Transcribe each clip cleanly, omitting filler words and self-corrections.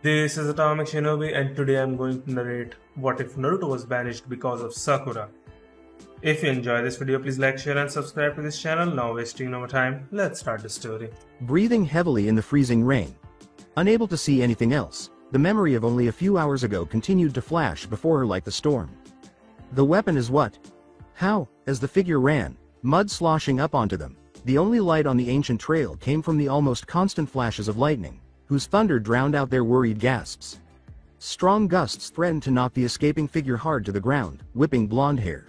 This is Atomic Shinobi, and today I'm going to narrate what if Naruto was banished because of Sakura. If you enjoy this video, please like, share and subscribe to this channel. Now wasting no more time, let's start the story. Breathing heavily in the freezing rain. Unable to see anything else, the memory of only a few hours ago continued to flash before her like the storm. The weapon is what? How? As the figure ran, mud sloshing up onto them, the only light on the ancient trail came from the almost constant flashes of lightning, whose thunder drowned out their worried gasps. Strong gusts threatened to knock the escaping figure hard to the ground, whipping blonde hair.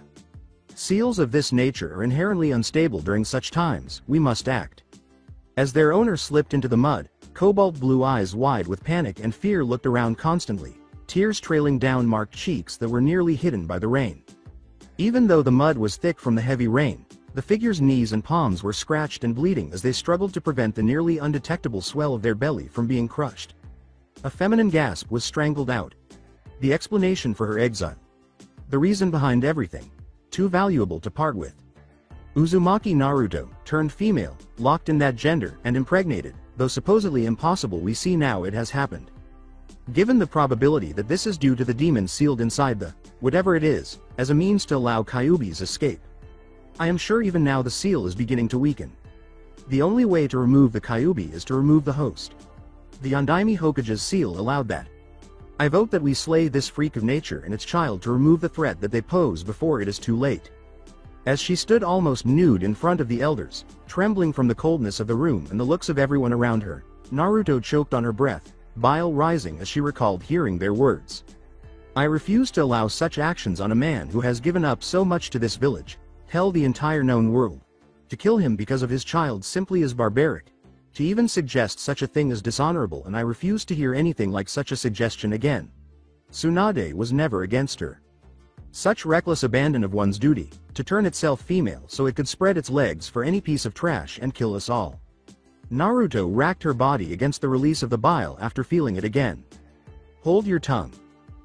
Seals of this nature are inherently unstable during such times. We must act. As their owner slipped into the mud, cobalt blue eyes wide with panic and fear looked around constantly, tears trailing down marked cheeks that were nearly hidden by the rain. Even though the mud was thick from the heavy rain, the figure's knees and palms were scratched and bleeding as they struggled to prevent the nearly undetectable swell of their belly from being crushed. A feminine gasp was strangled out. The explanation for her exile. The reason behind everything. Too valuable to part with. Uzumaki Naruto, turned female, locked in that gender, and impregnated, though supposedly impossible, we see now it has happened. Given the probability that this is due to the demon sealed inside the, whatever it is, as a means to allow Kyuubi's escape. I am sure even now the seal is beginning to weaken. The only way to remove the Kyuubi is to remove the host. The Yondaime Hokage's seal allowed that. I vote that we slay this freak of nature and its child to remove the threat that they pose before it is too late. As she stood almost nude in front of the elders, trembling from the coldness of the room and the looks of everyone around her, Naruto choked on her breath, bile rising as she recalled hearing their words. I refuse to allow such actions on a man who has given up so much to this village. Tell the entire known world. To kill him because of his child simply is barbaric. To even suggest such a thing is dishonorable, and I refuse to hear anything like such a suggestion again. Tsunade was never against her. Such reckless abandon of one's duty, to turn itself female so it could spread its legs for any piece of trash and kill us all. Naruto racked her body against the release of the bile after feeling it again. Hold your tongue.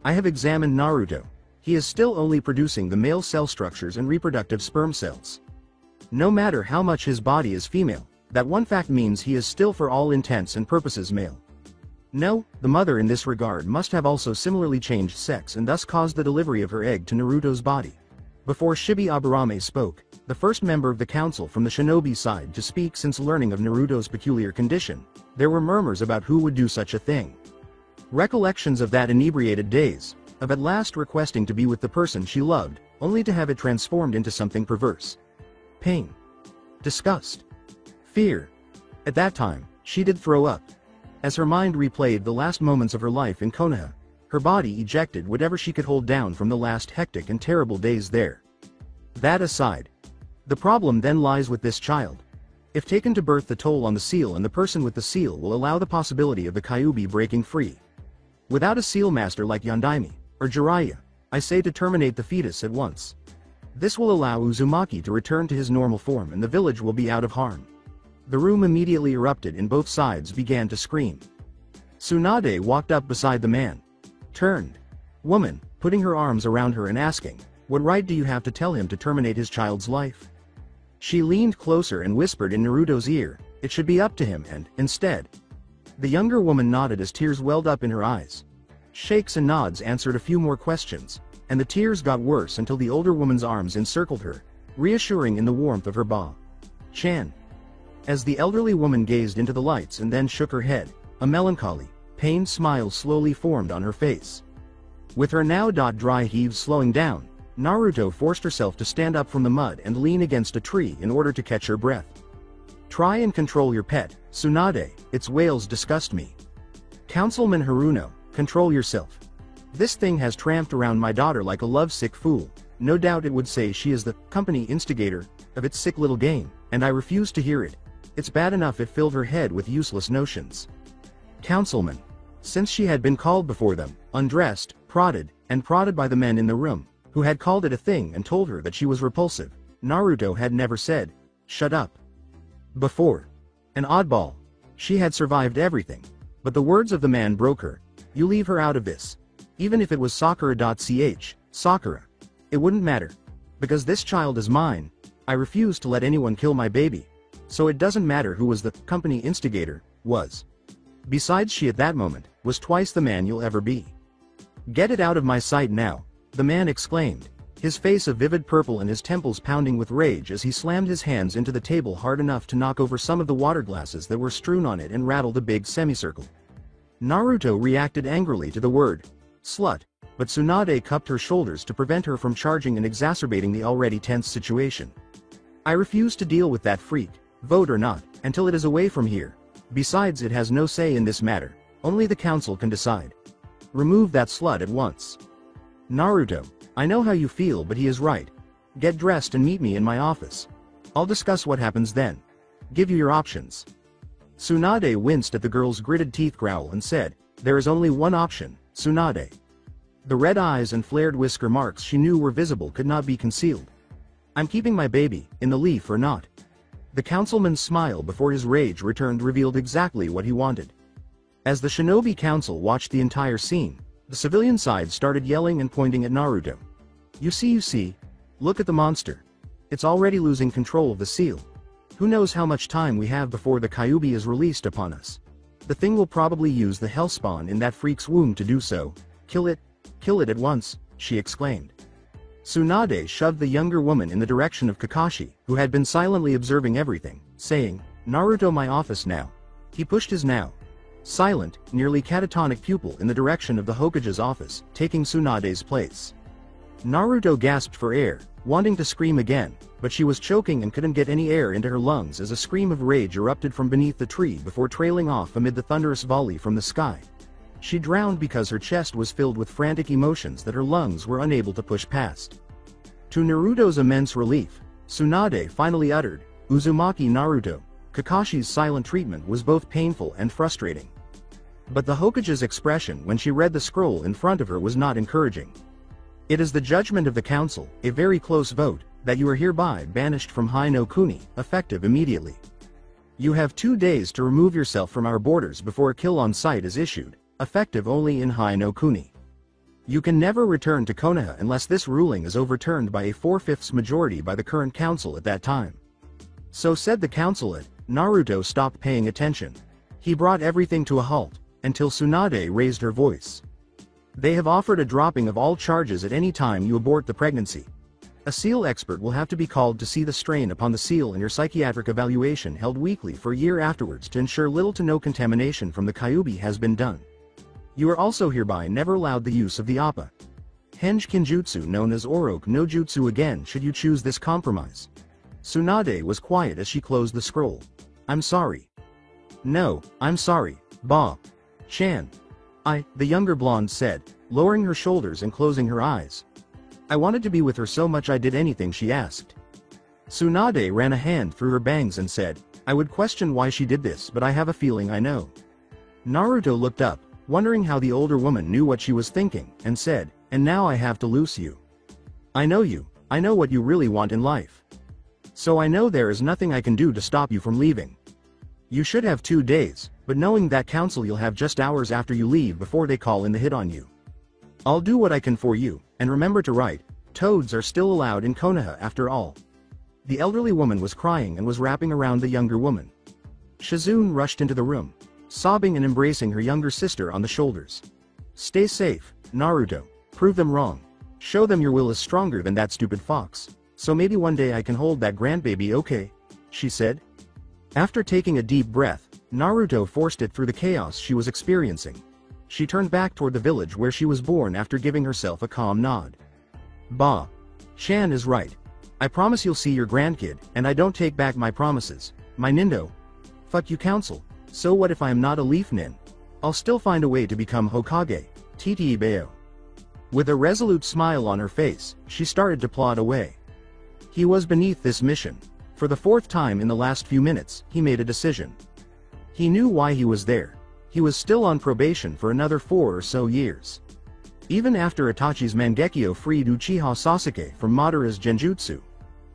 I have examined Naruto. He is still only producing the male cell structures and reproductive sperm cells. No matter how much his body is female, that one fact means he is still for all intents and purposes male. No, the mother in this regard must have also similarly changed sex and thus caused the delivery of her egg to Naruto's body. Before Shibi Aburame spoke, the first member of the council from the shinobi side to speak since learning of Naruto's peculiar condition, there were murmurs about who would do such a thing. Recollections of that inebriated days, of at last requesting to be with the person she loved, only to have it transformed into something perverse. Pain. Disgust. Fear. At that time, she did throw up. As her mind replayed the last moments of her life in Konoha, her body ejected whatever she could hold down from the last hectic and terrible days there. That aside, the problem then lies with this child. If taken to birth, the toll on the seal and the person with the seal will allow the possibility of the Kyuubi breaking free. Without a seal master like Yondaime, or Jiraiya, I say to terminate the fetus at once. This will allow Uzumaki to return to his normal form and the village will be out of harm. The room immediately erupted and both sides began to scream. Tsunade walked up beside the man. Turned. Woman, putting her arms around her and asking, what right do you have to tell him to terminate his child's life? She leaned closer and whispered in Naruto's ear, it should be up to him and, instead. The younger woman nodded as tears welled up in her eyes. Shakes and nods answered a few more questions, and the tears got worse until the older woman's arms encircled her, reassuring in the warmth of her Chan. As the elderly woman gazed into the lights and then shook her head, a melancholy, pained smile slowly formed on her face. With her now dry heaves slowing down, Naruto forced herself to stand up from the mud and lean against a tree in order to catch her breath. Try and control your pet, Tsunade, its wails disgust me. Councilman Haruno, control yourself. This thing has tramped around my daughter like a lovesick fool. No doubt it would say she is the company instigator of its sick little game, and I refuse to hear it. It's bad enough it filled her head with useless notions. Councilman. Since she had been called before them, undressed, prodded by the men in the room, who had called it a thing and told her that she was repulsive, Naruto had never said, shut up. Before. An oddball. She had survived everything. But the words of the man broke her. You leave her out of this. Even if it was Sakura. It wouldn't matter. Because this child is mine. I refuse to let anyone kill my baby. So it doesn't matter who was the company instigator, was. Besides, she at that moment was twice the man you'll ever be. Get it out of my sight now, the man exclaimed, his face a vivid purple and his temples pounding with rage as he slammed his hands into the table hard enough to knock over some of the water glasses that were strewn on it and rattle the big semicircle. Naruto reacted angrily to the word, slut, but Tsunade cupped her shoulders to prevent her from charging and exacerbating the already tense situation. I refuse to deal with that freak, vote or not, until it is away from here. Besides, it has no say in this matter, only the council can decide. Remove that slut at once. Naruto, I know how you feel, but he is right. Get dressed and meet me in my office. I'll discuss what happens then. Give you your options. Tsunade winced at the girl's gritted teeth growl and said, there is only one option, Tsunade. The red eyes and flared whisker marks she knew were visible could not be concealed. I'm keeping my baby, in the leaf or not. The councilman's smile before his rage returned revealed exactly what he wanted. As the Shinobi Council watched the entire scene, the civilian side started yelling and pointing at Naruto. You see, look at the monster. It's already losing control of the seal. Who knows how much time we have before the Kyuubi is released upon us. The thing will probably use the hellspawn in that freak's womb to do so. Kill it at once, she exclaimed. Tsunade shoved the younger woman in the direction of Kakashi, who had been silently observing everything, saying, Naruto, my office now. He pushed his now silent, nearly catatonic pupil in the direction of the Hokage's office, taking Tsunade's place. Naruto gasped for air, wanting to scream again, but she was choking and couldn't get any air into her lungs as a scream of rage erupted from beneath the tree before trailing off amid the thunderous volley from the sky. She drowned because her chest was filled with frantic emotions that her lungs were unable to push past. To Naruto's immense relief, Tsunade finally uttered, Uzumaki Naruto. Kakashi's silent treatment was both painful and frustrating. But the Hokage's expression when she read the scroll in front of her was not encouraging. It is the judgment of the council, a very close vote, that you are hereby banished from Hai no Kuni, effective immediately. You have 2 days to remove yourself from our borders before a kill on sight is issued, effective only in Hai no Kuni. You can never return to Konoha unless this ruling is overturned by a 4/5 majority by the current council at that time. So said the council. Naruto stopped paying attention. He brought everything to a halt, until Tsunade raised her voice. They have offered a dropping of all charges at any time you abort the pregnancy. A seal expert will have to be called to see the strain upon the seal and your psychiatric evaluation held weekly for a year afterwards to ensure little to no contamination from the Kyuubi has been done. You are also hereby never allowed the use of the Appa Henge Kinjutsu known as Oroku no Jutsu again should you choose this compromise. Tsunade was quiet as she closed the scroll. I'm sorry. No, I'm sorry, Ba-chan. The younger blonde said, lowering her shoulders and closing her eyes. I wanted to be with her so much I did anything she asked. Tsunade ran a hand through her bangs and said, I would question why she did this, but I have a feeling I know. Naruto looked up, wondering how the older woman knew what she was thinking, and said, and now I have to loose you. I know you, I know what you really want in life. So I know there is nothing I can do to stop you from leaving. You should have 2 days, but knowing that council you'll have just hours after you leave before they call in the hit on you. I'll do what I can for you, and remember to write, toads are still allowed in Konoha after all. The elderly woman was crying and was wrapping around the younger woman. Shizune rushed into the room, sobbing and embracing her younger sister on the shoulders. Stay safe, Naruto, prove them wrong. Show them your will is stronger than that stupid fox, so maybe one day I can hold that grandbaby, okay? She said. After taking a deep breath, Naruto forced it through the chaos she was experiencing. She turned back toward the village where she was born after giving herself a calm nod. Ba-chan is right. I promise you'll see your grandkid, and I don't take back my promises, my Nindo. Fuck you council, so what if I am not a leaf nin? I'll still find a way to become Hokage, Tte-Beo. With a resolute smile on her face, she started to plod away. He was beneath this mission. For the 4th time in the last few minutes, he made a decision. He knew why he was there. He was still on probation for another 4 or so years. Even after Itachi's Mangekyo freed Uchiha Sasuke from Madara's Genjutsu,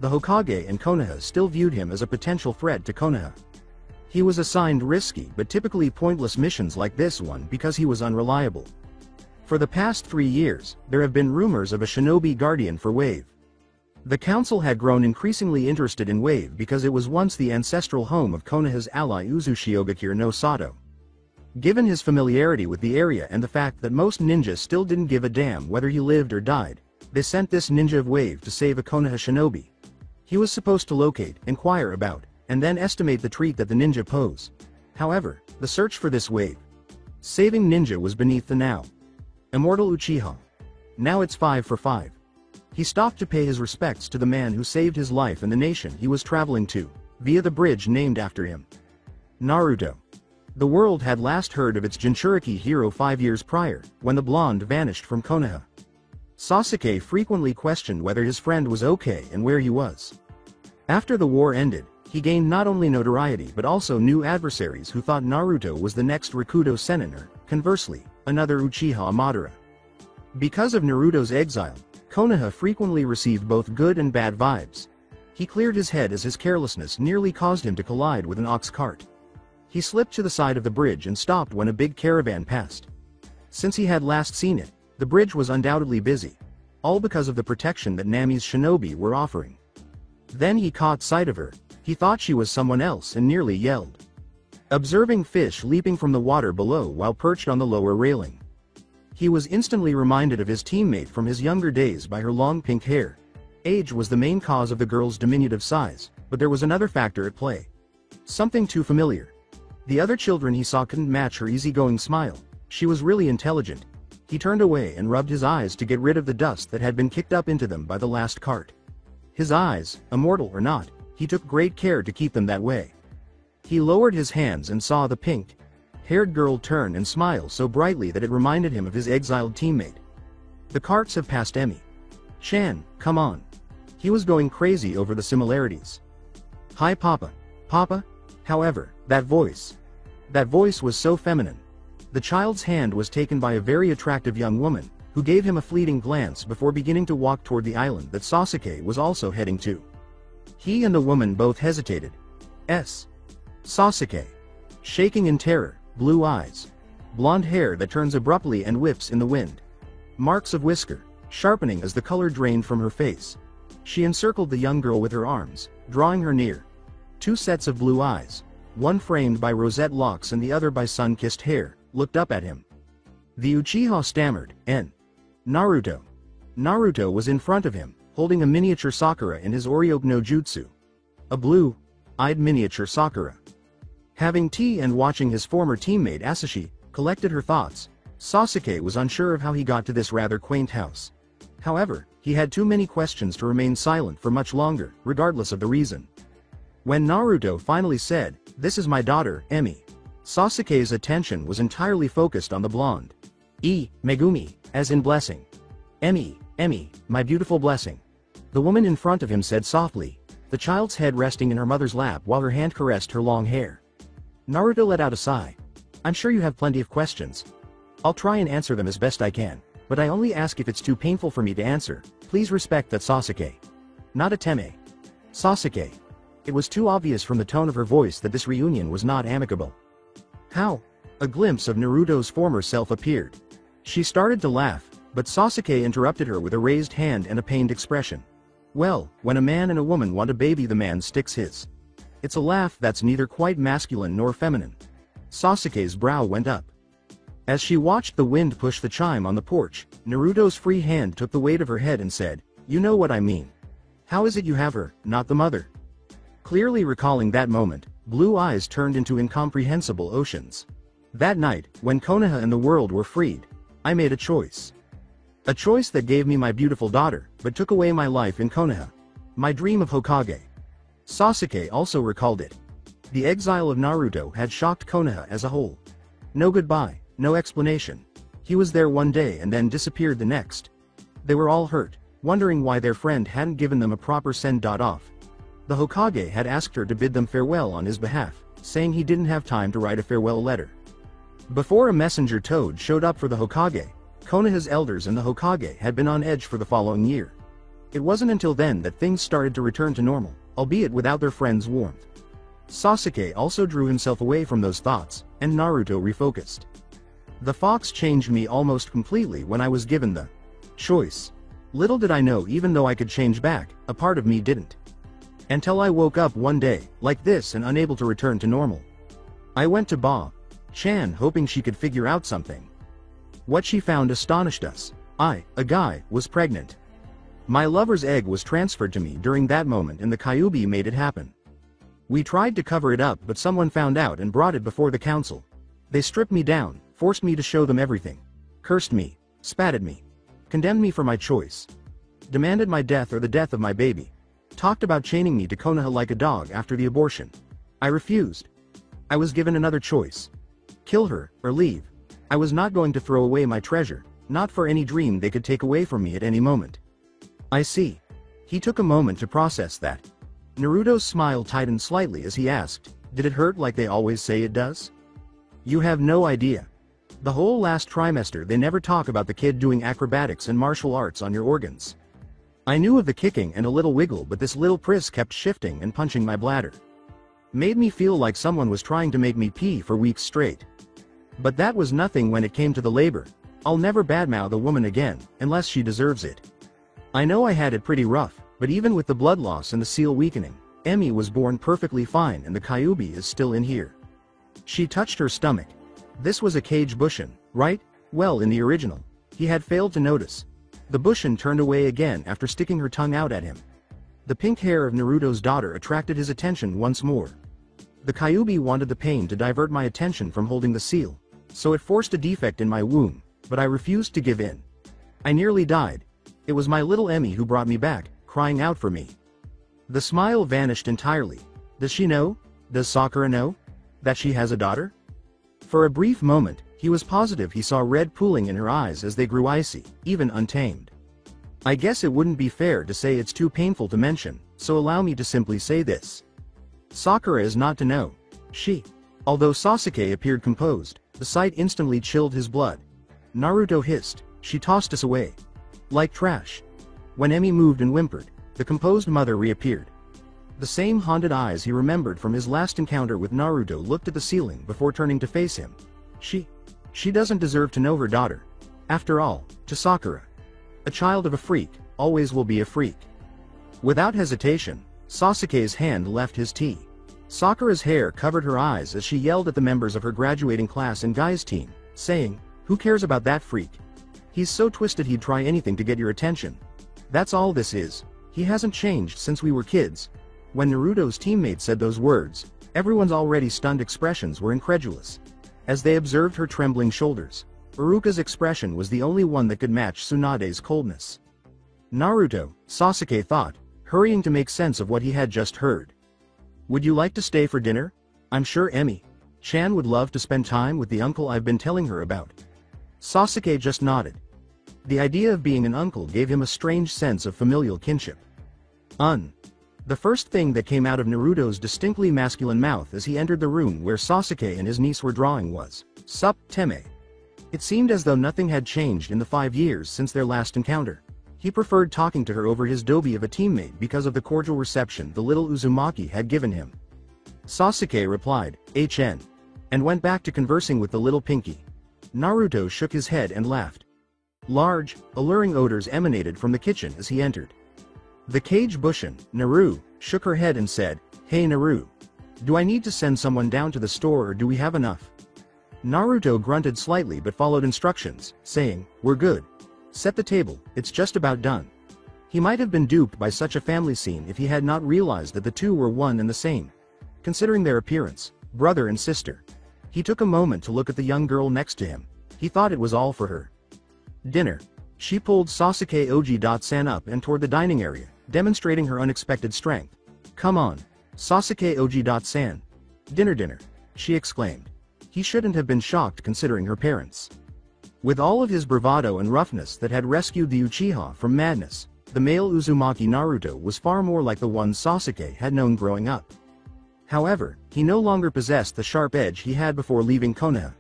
the Hokage and Konoha still viewed him as a potential threat to Konoha. He was assigned risky but typically pointless missions like this one because he was unreliable. For the past 3 years, there have been rumors of a shinobi guardian for Wave. The council had grown increasingly interested in Wave because it was once the ancestral home of Konoha's ally Uzushiogakure no Sato. Given his familiarity with the area and the fact that most ninjas still didn't give a damn whether he lived or died, they sent this ninja of wave to save a Konoha shinobi. He was supposed to locate, inquire about, and then estimate the treat that the ninja pose. However, the search for this wave saving ninja was beneath the now immortal Uchiha. Now it's 5 for 5. He stopped to pay his respects to the man who saved his life and the nation he was traveling to, via the bridge named after him. Naruto. The world had last heard of its Jinchuriki hero 5 years prior, when the blonde vanished from Konoha. Sasuke frequently questioned whether his friend was okay and where he was. After the war ended, he gained not only notoriety but also new adversaries who thought Naruto was the next Rakudo Sennin or, conversely, another Uchiha Madara. Because of Naruto's exile, Konoha frequently received both good and bad vibes. He cleared his head as his carelessness nearly caused him to collide with an ox cart. He slipped to the side of the bridge and stopped when a big caravan passed. Since he had last seen it, the bridge was undoubtedly busy, all because of the protection that Nami's shinobi were offering. Then he caught sight of her. He thought she was someone else and nearly yelled, observing fish leaping from the water below while perched on the lower railing. He was instantly reminded of his teammate from his younger days by her long pink hair. Age was the main cause of the girl's diminutive size, but there was another factor at play. Something too familiar. The other children he saw couldn't match her easygoing smile. She was really intelligent. He turned away and rubbed his eyes to get rid of the dust that had been kicked up into them by the last cart. His eyes, immortal or not, he took great care to keep them that way. He lowered his hands and saw the pink-haired girl turn and smile so brightly that it reminded him of his exiled teammate. The carts have passed Emi. Chan, come on. He was going crazy over the similarities. Hi Papa. Papa? However, that voice was so feminine. The child's hand was taken by a very attractive young woman, who gave him a fleeting glance before beginning to walk toward the island that Sasuke was also heading to. He and the woman both hesitated. Sasuke. Shaking in terror, blue eyes. Blonde hair that turns abruptly and whips in the wind. Marks of whisker, sharpening as the color drained from her face. She encircled the young girl with her arms, drawing her near. 2 sets of blue eyes, one framed by rosette locks and the other by sun-kissed hair, looked up at him. The Uchiha stammered, Naruto. Naruto was in front of him, holding a miniature Sakura in his Oryoku no Jutsu. A blue-eyed miniature Sakura. Having tea and watching his former teammate Asashi collected her thoughts, Sasuke was unsure of how he got to this rather quaint house. However, he had too many questions to remain silent for much longer, regardless of the reason. When Naruto finally said, "This is my daughter, Emi," Sasuke's attention was entirely focused on the blonde. Megumi, as in blessing. Emi, my beautiful blessing. The woman in front of him said softly, the child's head resting in her mother's lap while her hand caressed her long hair. Naruto let out a sigh. I'm sure you have plenty of questions. I'll try and answer them as best I can, but I only ask if it's too painful for me to answer. Please respect that Sasuke. Not Ateme. Sasuke. It was too obvious from the tone of her voice that this reunion was not amicable. How? A glimpse of Naruto's former self appeared. She started to laugh, but Sasuke interrupted her with a raised hand and a pained expression. Well, when a man and a woman want a baby, the man sticks his. It's a laugh that's neither quite masculine nor feminine. Sasuke's brow went up. As she watched the wind push the chime on the porch, Naruto's free hand took the weight of her head and said, "You know what I mean. How is it you have her, not the mother?" Clearly recalling that moment, blue eyes turned into incomprehensible oceans. That night, when Konoha and the world were freed, I made a choice. A choice that gave me my beautiful daughter, but took away my life in Konoha. My dream of Hokage. Sasuke also recalled it. The exile of Naruto had shocked Konoha as a whole. No goodbye, no explanation. He was there one day and then disappeared the next. They were all hurt, wondering why their friend hadn't given them a proper send-off. The Hokage had asked her to bid them farewell on his behalf, saying he didn't have time to write a farewell letter. Before a messenger toad showed up for the Hokage, Konoha's elders and the Hokage had been on edge for the following year. It wasn't until then that things started to return to normal, albeit without their friend's warmth. Sasuke also drew himself away from those thoughts, and Naruto refocused. The fox changed me almost completely when I was given the choice. Little did I know, even though I could change back, a part of me didn't. Until I woke up one day, like this, and unable to return to normal. I went to Ba Chan, hoping she could figure out something. What she found astonished us. I, a guy, was pregnant. My lover's egg was transferred to me during that moment and the Kyuubi made it happen. We tried to cover it up but someone found out and brought it before the council. They stripped me down, forced me to show them everything. Cursed me, spat at me. Condemned me for my choice. Demanded my death or the death of my baby. Talked about chaining me to Konoha like a dog after the abortion. I refused. I was given another choice. Kill her, or leave. I was not going to throw away my treasure, not for any dream they could take away from me at any moment. I see. He took a moment to process that. Naruto's smile tightened slightly as he asked, did it hurt like they always say it does? You have no idea. The whole last trimester they never talk about the kid doing acrobatics and martial arts on your organs. I knew of the kicking and a little wiggle but this little priss kept shifting and punching my bladder. Made me feel like someone was trying to make me pee for weeks straight. But that was nothing when it came to the labor. I'll never badmouth a woman again, unless she deserves it. I know I had it pretty rough, but even with the blood loss and the seal weakening, Emi was born perfectly fine and the Kyuubi is still in here. She touched her stomach. This was a cage bushin, right? Well, in the original, he had failed to notice. The bushin turned away again after sticking her tongue out at him. The pink hair of Naruto's daughter attracted his attention once more. The Kyuubi wanted the pain to divert my attention from holding the seal, so it forced a defect in my womb, but I refused to give in. I nearly died. It was my little Emi who brought me back, crying out for me. The smile vanished entirely. Does she know? Does Sakura know? That she has a daughter? For a brief moment, he was positive he saw red pooling in her eyes as they grew icy, even untamed. I guess it wouldn't be fair to say it's too painful to mention, so allow me to simply say this. Sakura is not to know. She. Although Sasuke appeared composed, the sight instantly chilled his blood. Naruto hissed, she tossed us away. Like trash. When Emi moved and whimpered, the composed mother reappeared. The same haunted eyes he remembered from his last encounter with Naruto looked at the ceiling before turning to face him. She doesn't deserve to know her daughter. After all, to Sakura. A child of a freak, always will be a freak. Without hesitation, Sasuke's hand left his tea. Sakura's hair covered her eyes as she yelled at the members of her graduating class and guys team, saying, who cares about that freak? He's so twisted he'd try anything to get your attention. That's all this is. He hasn't changed since we were kids. When Naruto's teammates said those words, everyone's already stunned expressions were incredulous. As they observed her trembling shoulders, Iruka's expression was the only one that could match Tsunade's coldness. Naruto, Sasuke thought, hurrying to make sense of what he had just heard. Would you like to stay for dinner? I'm sure Emi-chan would love to spend time with the uncle I've been telling her about. Sasuke just nodded. The idea of being an uncle gave him a strange sense of familial kinship. The first thing that came out of Naruto's distinctly masculine mouth as he entered the room where Sasuke and his niece were drawing was, Sup, Teme. It seemed as though nothing had changed in the 5 years since their last encounter. He preferred talking to her over his dobi of a teammate because of the cordial reception the little Uzumaki had given him. Sasuke replied, HN, and went back to conversing with the little Pinky. Naruto shook his head and laughed. Large, alluring odors emanated from the kitchen as he entered. The cage bushin, Naru, shook her head and said, Hey Naru. Do I need to send someone down to the store or do we have enough? Naruto grunted slightly but followed instructions, saying, We're good. Set the table, it's just about done. He might have been duped by such a family scene if he had not realized that the two were one and the same. Considering their appearance, brother and sister. He took a moment to look at the young girl next to him. He thought it was all for her. Dinner. She pulled Sasuke Oji-san up and toward the dining area, demonstrating her unexpected strength. Come on. Sasuke Oji-san. Dinner, she exclaimed. He shouldn't have been shocked considering her parents. With all of his bravado and roughness that had rescued the Uchiha from madness, the male Uzumaki Naruto was far more like the one Sasuke had known growing up. However, he no longer possessed the sharp edge he had before leaving Konoha.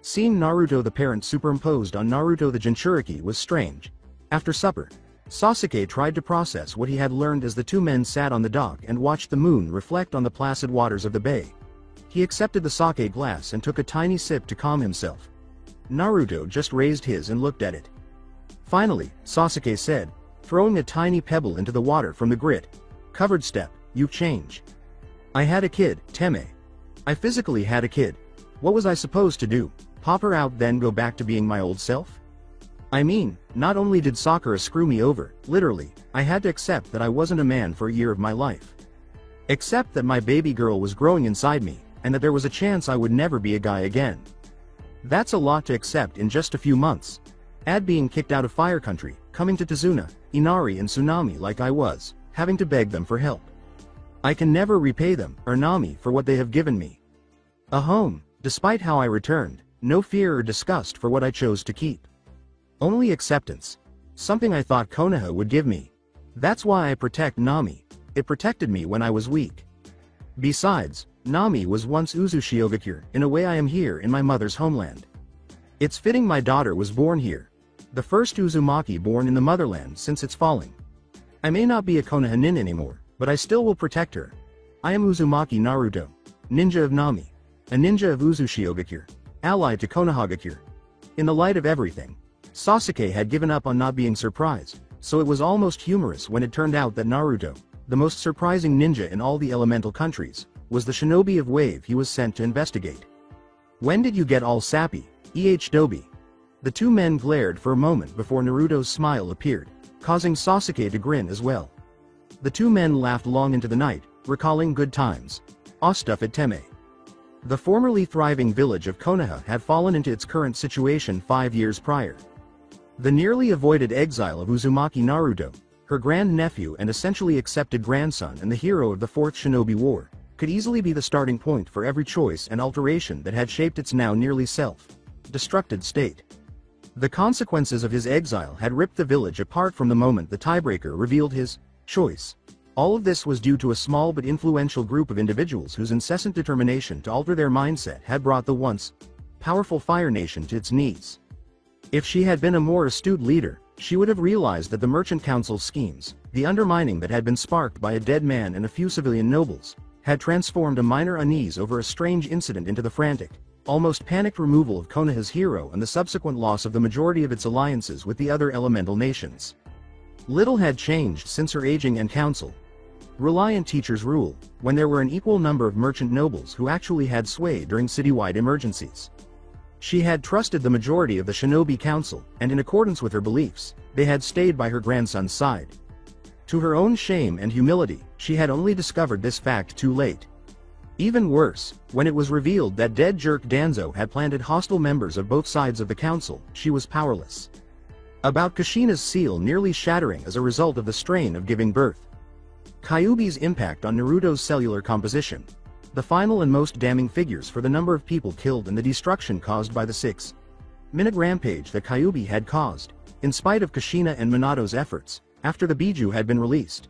Seeing Naruto the parent superimposed on Naruto the Jinchuriki was strange. After supper, Sasuke tried to process what he had learned as the two men sat on the dock and watched the moon reflect on the placid waters of the bay. He accepted the sake glass and took a tiny sip to calm himself. Naruto just raised his and looked at it. Finally, Sasuke said, throwing a tiny pebble into the water from the grit-covered step, You change. I had a kid, Teme. I physically had a kid. What was I supposed to do? Pop her out then go back to being my old self? I mean, not only did Sakura screw me over, literally, I had to accept that I wasn't a man for a year of my life. Accept that my baby girl was growing inside me, and that there was a chance I would never be a guy again. That's a lot to accept in just a few months. Add being kicked out of Fire Country, coming to Tazuna, Inari and Tsunami like I was, having to beg them for help. I can never repay them, or Nami, for what they have given me. A home, despite how I returned, no fear or disgust for what I chose to keep. Only acceptance. Something I thought Konoha would give me. That's why I protect Nami. It protected me when I was weak. Besides, Nami was once Uzushiogakure, in a way I am here in my mother's homeland. It's fitting my daughter was born here. The first Uzumaki born in the motherland since its falling. I may not be a Konoha nin anymore, but I still will protect her. I am Uzumaki Naruto, ninja of Nami, a ninja of Uzushiogakure, ally to Konohagakure. In the light of everything, Sasuke had given up on not being surprised, so it was almost humorous when it turned out that Naruto, the most surprising ninja in all the elemental countries, was the shinobi of Wave he was sent to investigate. When did you get all sappy, Dobi? The two men glared for a moment before Naruto's smile appeared, causing Sasuke to grin as well. The two men laughed long into the night, recalling good times. Stuff at Teme. The formerly thriving village of Konoha had fallen into its current situation 5 years prior. The nearly avoided exile of Uzumaki Naruto, her grandnephew and essentially accepted grandson and the hero of the Fourth Shinobi War, could easily be the starting point for every choice and alteration that had shaped its now nearly self-destructed state. The consequences of his exile had ripped the village apart from the moment the tiebreaker revealed his choice. All of this was due to a small but influential group of individuals whose incessant determination to alter their mindset had brought the once powerful Fire Nation to its knees. If she had been a more astute leader, she would have realized that the Merchant Council's schemes, the undermining that had been sparked by a dead man and a few civilian nobles, had transformed a minor unease over a strange incident into the frantic, almost panicked removal of Konoha's hero and the subsequent loss of the majority of its alliances with the other elemental nations. Little had changed since her aging and council. Reliant teachers rule, when there were an equal number of merchant nobles who actually had sway during citywide emergencies. She had trusted the majority of the Shinobi Council, and in accordance with her beliefs, they had stayed by her grandson's side. To her own shame and humility, she had only discovered this fact too late. Even worse, when it was revealed that dead jerk Danzo had planted hostile members of both sides of the council, she was powerless. About Kushina's seal nearly shattering as a result of the strain of giving birth. Kyuubi's impact on Naruto's cellular composition. The final and most damning figures for the number of people killed and the destruction caused by the 6-minute rampage that Kyuubi had caused, in spite of Kushina and Minato's efforts, after the Biju had been released.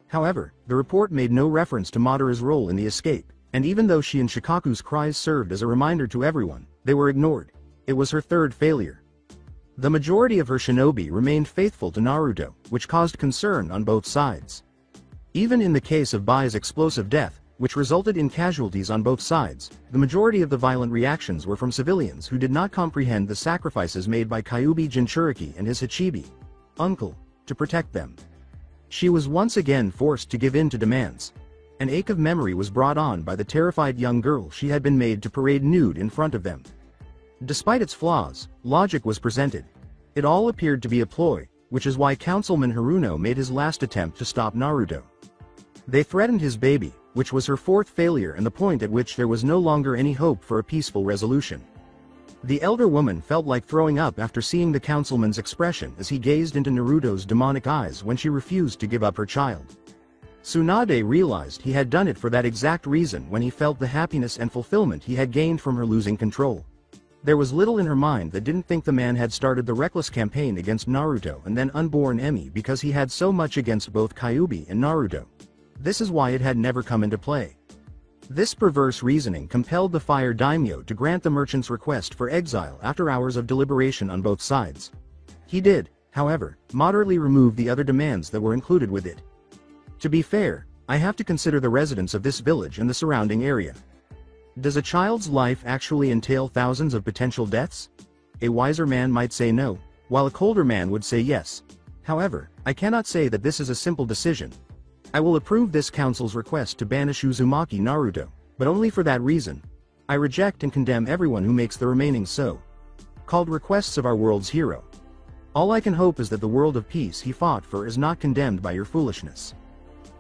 However, the report made no reference to Madara's role in the escape, and even though she and Shikaku's cries served as a reminder to everyone, they were ignored. It was her third failure. The majority of her shinobi remained faithful to Naruto, which caused concern on both sides. Even in the case of Bai's explosive death, which resulted in casualties on both sides, the majority of the violent reactions were from civilians who did not comprehend the sacrifices made by Kyuubi Jinchuriki and his Hachibi uncle to protect them. She was once again forced to give in to demands. An ache of memory was brought on by the terrified young girl she had been made to parade nude in front of them. Despite its flaws, logic was presented. It all appeared to be a ploy, which is why Councilman Haruno made his last attempt to stop Naruto. They threatened his baby, which was her fourth failure and the point at which there was no longer any hope for a peaceful resolution. The elder woman felt like throwing up after seeing the councilman's expression as he gazed into Naruto's demonic eyes when she refused to give up her child. Tsunade realized he had done it for that exact reason when he felt the happiness and fulfillment he had gained from her losing control. There was little in her mind that didn't think the man had started the reckless campaign against Naruto and then unborn Emi because he had so much against both Kyuubi and Naruto. This is why it had never come into play. This perverse reasoning compelled the Fire Daimyo to grant the merchant's request for exile after hours of deliberation on both sides. He did, however, moderately remove the other demands that were included with it. To be fair, I have to consider the residents of this village and the surrounding area. Does a child's life actually entail thousands of potential deaths? A wiser man might say no, while a colder man would say yes. However, I cannot say that this is a simple decision. I will approve this council's request to banish Uzumaki Naruto, but only for that reason. I reject and condemn everyone who makes the remaining so-called requests of our world's hero. All I can hope is that the world of peace he fought for is not condemned by your foolishness.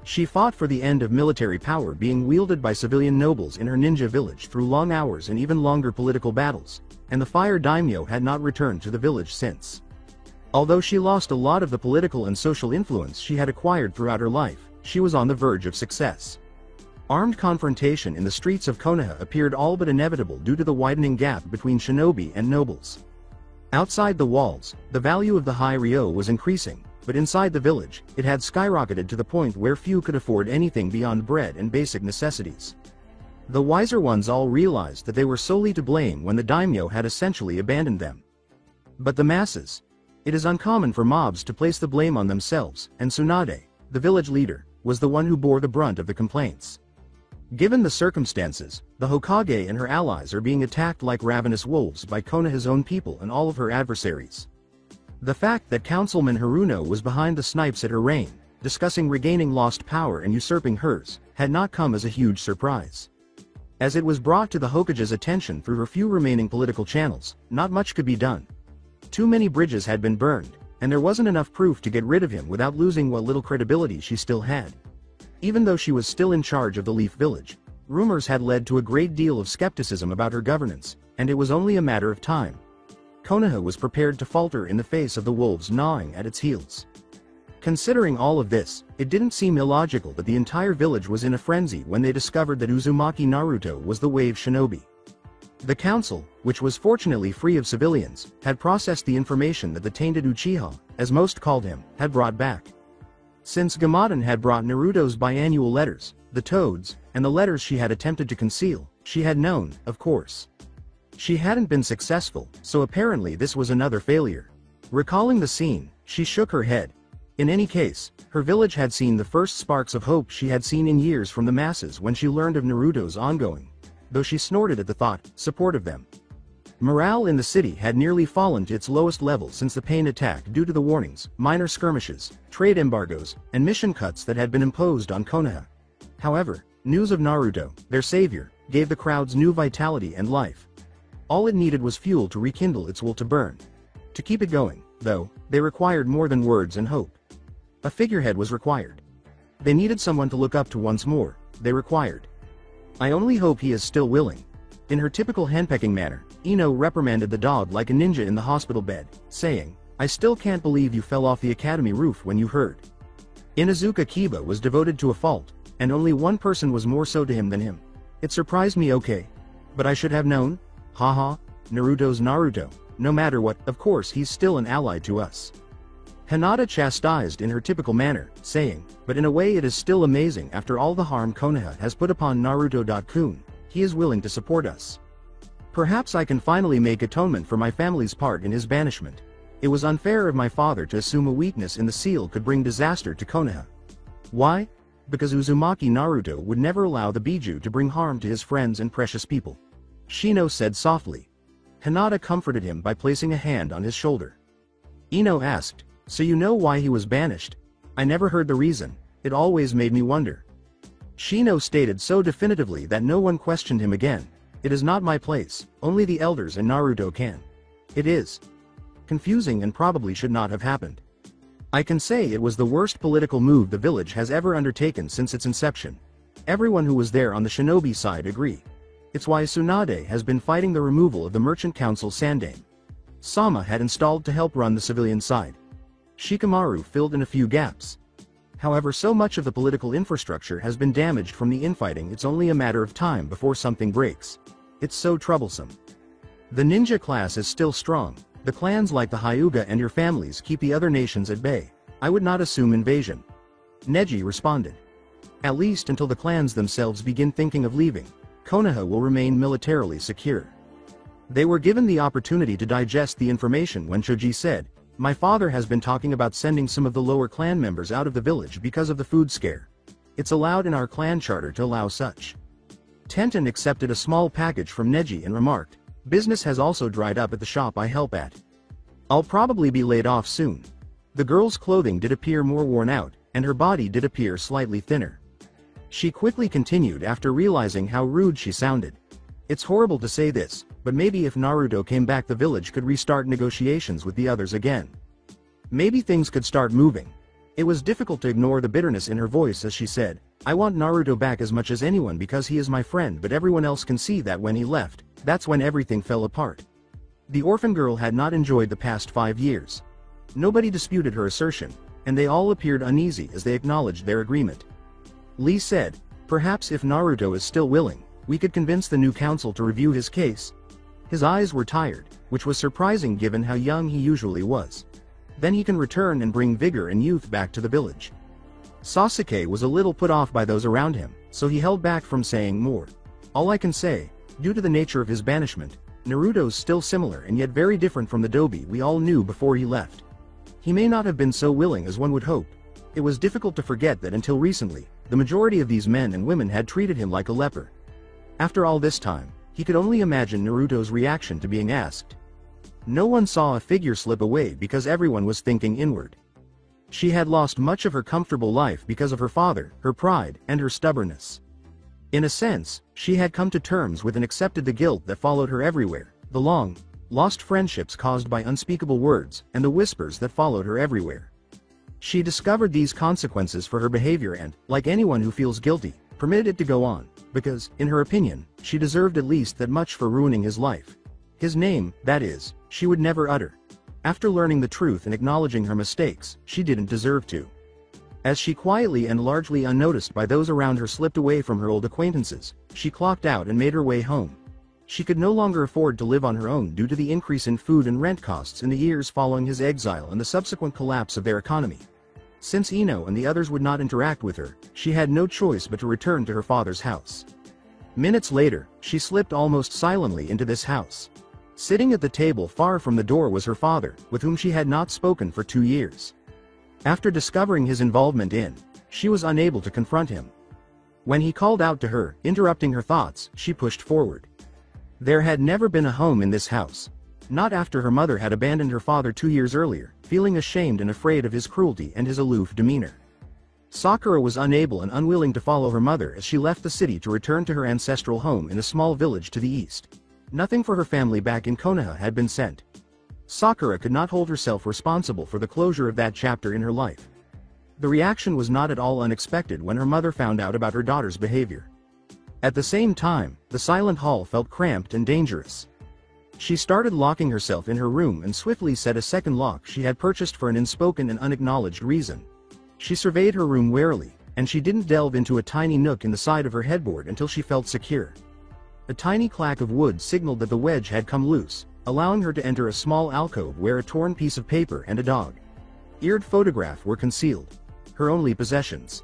She fought for the end of military power being wielded by civilian nobles in her ninja village through long hours and even longer political battles, and the Fire Daimyo had not returned to the village since. Although she lost a lot of the political and social influence she had acquired throughout her life, she was on the verge of success. Armed confrontation in the streets of Konoha appeared all but inevitable due to the widening gap between shinobi and nobles. Outside the walls, the value of the High Ryo was increasing, but inside the village, it had skyrocketed to the point where few could afford anything beyond bread and basic necessities. The wiser ones all realized that they were solely to blame when the daimyo had essentially abandoned them. But the masses? It is uncommon for mobs to place the blame on themselves, and Tsunade, the village leader, was the one who bore the brunt of the complaints. Given the circumstances, the Hokage and her allies are being attacked like ravenous wolves by Konoha's own people and all of her adversaries. The fact that Councilman Haruno was behind the snipes at her reign, discussing regaining lost power and usurping hers, had not come as a huge surprise. As it was brought to the Hokage's attention through her few remaining political channels, not much could be done. Too many bridges had been burned, and there wasn't enough proof to get rid of him without losing what little credibility she still had. Even though she was still in charge of the Leaf Village, rumors had led to a great deal of skepticism about her governance, and it was only a matter of time. Konoha was prepared to falter in the face of the wolves gnawing at its heels. Considering all of this, it didn't seem illogical that the entire village was in a frenzy when they discovered that Uzumaki Naruto was the wave shinobi. The council, which was fortunately free of civilians, had processed the information that the tainted Uchiha, as most called him, had brought back. Since Gamaden had brought Naruto's biannual letters, the toads, and the letters she had attempted to conceal, she had known, of course. She hadn't been successful, so apparently this was another failure. Recalling the scene, she shook her head. In any case, her village had seen the first sparks of hope she had seen in years from the masses when she learned of Naruto's ongoing, though she snorted at the thought, support of them. Morale in the city had nearly fallen to its lowest level since the Pain attack due to the warnings, minor skirmishes, trade embargoes, and mission cuts that had been imposed on Konoha. However, news of Naruto, their savior, gave the crowds new vitality and life. All it needed was fuel to rekindle its will to burn. To keep it going, though, they required more than words and hope. A figurehead was required. They needed someone to look up to once more, they required. I only hope he is still willing. In her typical henpecking manner, Ino reprimanded the dog like a ninja in the hospital bed, saying, I still can't believe you fell off the academy roof when you heard. Inuzuka Kiba was devoted to a fault, and only one person was more so to him than him. It surprised me, okay. But I should have known? Haha, Naruto's Naruto, no matter what, of course he's still an ally to us. Hinata chastised in her typical manner, saying, but in a way it is still amazing after all the harm Konoha has put upon Naruto-kun, he is willing to support us. Perhaps I can finally make atonement for my family's part in his banishment. It was unfair of my father to assume a weakness in the seal could bring disaster to Konoha. Why? Because Uzumaki Naruto would never allow the Biju to bring harm to his friends and precious people. Shino said softly. Hinata comforted him by placing a hand on his shoulder. Ino asked, so you know why he was banished? I never heard the reason, it always made me wonder. Shino stated so definitively that no one questioned him again. It is not my place, only the elders and Naruto can. It is confusing and probably should not have happened. I can say it was the worst political move the village has ever undertaken since its inception. Everyone who was there on the shinobi side agree. It's why Tsunade has been fighting the removal of the Merchant Council Sandane. Sama had installed to help run the civilian side. Shikamaru filled in a few gaps. However, so much of the political infrastructure has been damaged from the infighting it's only a matter of time before something breaks. It's so troublesome. The ninja class is still strong. The clans like the Hyuga and your families keep the other nations at bay. I would not assume invasion. Neji responded. At least until the clans themselves begin thinking of leaving, Konoha will remain militarily secure. They were given the opportunity to digest the information when Choji said, my father has been talking about sending some of the lower clan members out of the village because of the food scare. It's allowed in our clan charter to allow such. Tenten accepted a small package from Neji and remarked, business has also dried up at the shop I help at. I'll probably be laid off soon. The girl's clothing did appear more worn out, and her body did appear slightly thinner. She quickly continued after realizing how rude she sounded. It's horrible to say this, but maybe if Naruto came back the village could restart negotiations with the others again. Maybe things could start moving. It was difficult to ignore the bitterness in her voice as she said, I want Naruto back as much as anyone because he is my friend, but everyone else can see that when he left, that's when everything fell apart. The orphan girl had not enjoyed the past 5 years. Nobody disputed her assertion, and they all appeared uneasy as they acknowledged their agreement. Lee said, perhaps if Naruto is still willing, we could convince the new council to review his case. His eyes were tired, which was surprising given how young he usually was. Then he can return and bring vigor and youth back to the village. Sasuke was a little put off by those around him, so he held back from saying more. All I can say, due to the nature of his banishment, Naruto's still similar and yet very different from the Dobi we all knew before he left. He may not have been so willing as one would hope. It was difficult to forget that until recently, the majority of these men and women had treated him like a leper. After all this time, he could only imagine Naruto's reaction to being asked. No one saw a figure slip away because everyone was thinking inward. She had lost much of her comfortable life because of her father, her pride, and her stubbornness. In a sense, she had come to terms with and accepted the guilt that followed her everywhere, the long, lost friendships caused by unspeakable words, and the whispers that followed her everywhere. She discovered these consequences for her behavior and, like anyone who feels guilty, permitted it to go on, because, in her opinion, she deserved at least that much for ruining his life. His name, that is, she would never utter. After learning the truth and acknowledging her mistakes, she didn't deserve to. As she quietly and largely unnoticed by those around her slipped away from her old acquaintances, she clocked out and made her way home. She could no longer afford to live on her own due to the increase in food and rent costs in the years following his exile and the subsequent collapse of their economy. Since Ino and the others would not interact with her, she had no choice but to return to her father's house. Minutes later, she slipped almost silently into this house. Sitting at the table far from the door was her father, with whom she had not spoken for 2 years. After discovering his involvement in, she was unable to confront him. When he called out to her, interrupting her thoughts, she pushed forward. There had never been a home in this house. Not after her mother had abandoned her father 2 years earlier, feeling ashamed and afraid of his cruelty and his aloof demeanor. Sakura was unable and unwilling to follow her mother as she left the city to return to her ancestral home in a small village to the east. Nothing for her family back in Konoha had been sent. Sakura could not hold herself responsible for the closure of that chapter in her life. The reaction was not at all unexpected when her mother found out about her daughter's behavior. At the same time, the silent hall felt cramped and dangerous. She started locking herself in her room and swiftly set a second lock she had purchased for an unspoken and unacknowledged reason. She surveyed her room warily, and she didn't delve into a tiny nook in the side of her headboard until she felt secure. A tiny clack of wood signaled that the wedge had come loose, allowing her to enter a small alcove where a torn piece of paper and a dog-eared photograph were concealed. Her only possessions.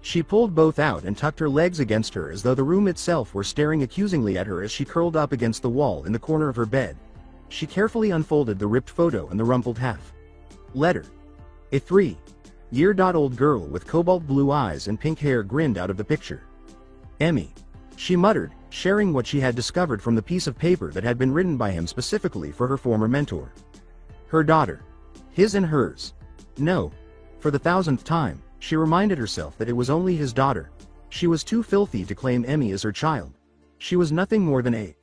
She pulled both out and tucked her legs against her as though the room itself were staring accusingly at her as she curled up against the wall in the corner of her bed. She carefully unfolded the ripped photo and the rumpled letter. A 3-year-old girl with cobalt blue eyes and pink hair grinned out of the picture. Emmy. She muttered, sharing what she had discovered from the piece of paper that had been written by him specifically for her former mentor. Her daughter. His and hers. No. For the 1000th time, she reminded herself that it was only his daughter. She was too filthy to claim Emmy as her child. She was nothing more than a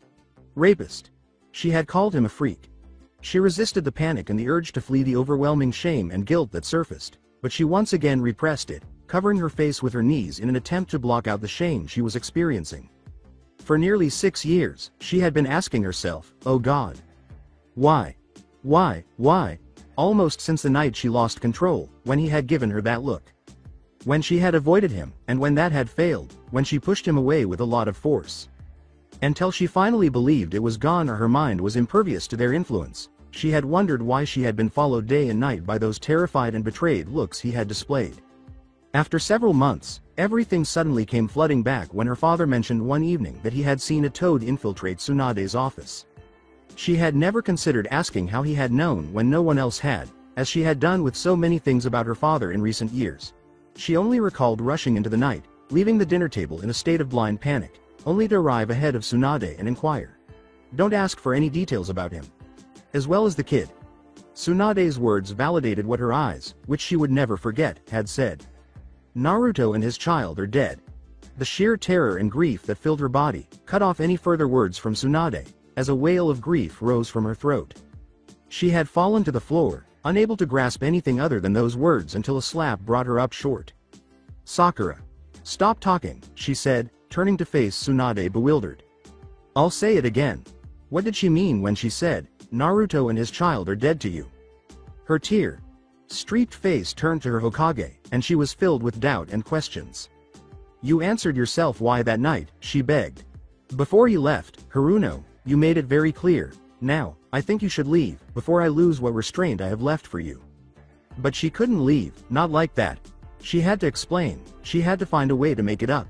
rapist. She had called him a freak. She resisted the panic and the urge to flee the overwhelming shame and guilt that surfaced, but she once again repressed it, covering her face with her knees in an attempt to block out the shame she was experiencing. For nearly 6 years, she had been asking herself, oh God. Why? Why? Almost since the night she lost control, when he had given her that look. When she had avoided him, and when that had failed, when she pushed him away with a lot of force. Until she finally believed it was gone or her mind was impervious to their influence, she had wondered why she had been followed day and night by those terrified and betrayed looks he had displayed. After several months, everything suddenly came flooding back when her father mentioned one evening that he had seen a toad infiltrate Tsunade's office. She had never considered asking how he had known when no one else had, as she had done with so many things about her father in recent years. She only recalled rushing into the night, leaving the dinner table in a state of blind panic, only to arrive ahead of Tsunade and inquire. Don't ask for any details about him. As well as the kid. Tsunade's words validated what her eyes, which she would never forget, had said. Naruto and his child are dead. The sheer terror and grief that filled her body cut off any further words from Tsunade, as a wail of grief rose from her throat. She had fallen to the floor, unable to grasp anything other than those words until a slap brought her up short. "Sakura. Stop talking," she said, turning to face Tsunade bewildered. "I'll say it again. What did she mean when she said, Naruto and his child are dead to you?" Her tear-streaked face turned to her Hokage, and she was filled with doubt and questions. "You answered yourself why that night," she begged. "Before you left, Haruno, you made it very clear. Now, I think you should leave, before I lose what restraint I have left for you." But she couldn't leave, not like that. She had to explain, she had to find a way to make it up.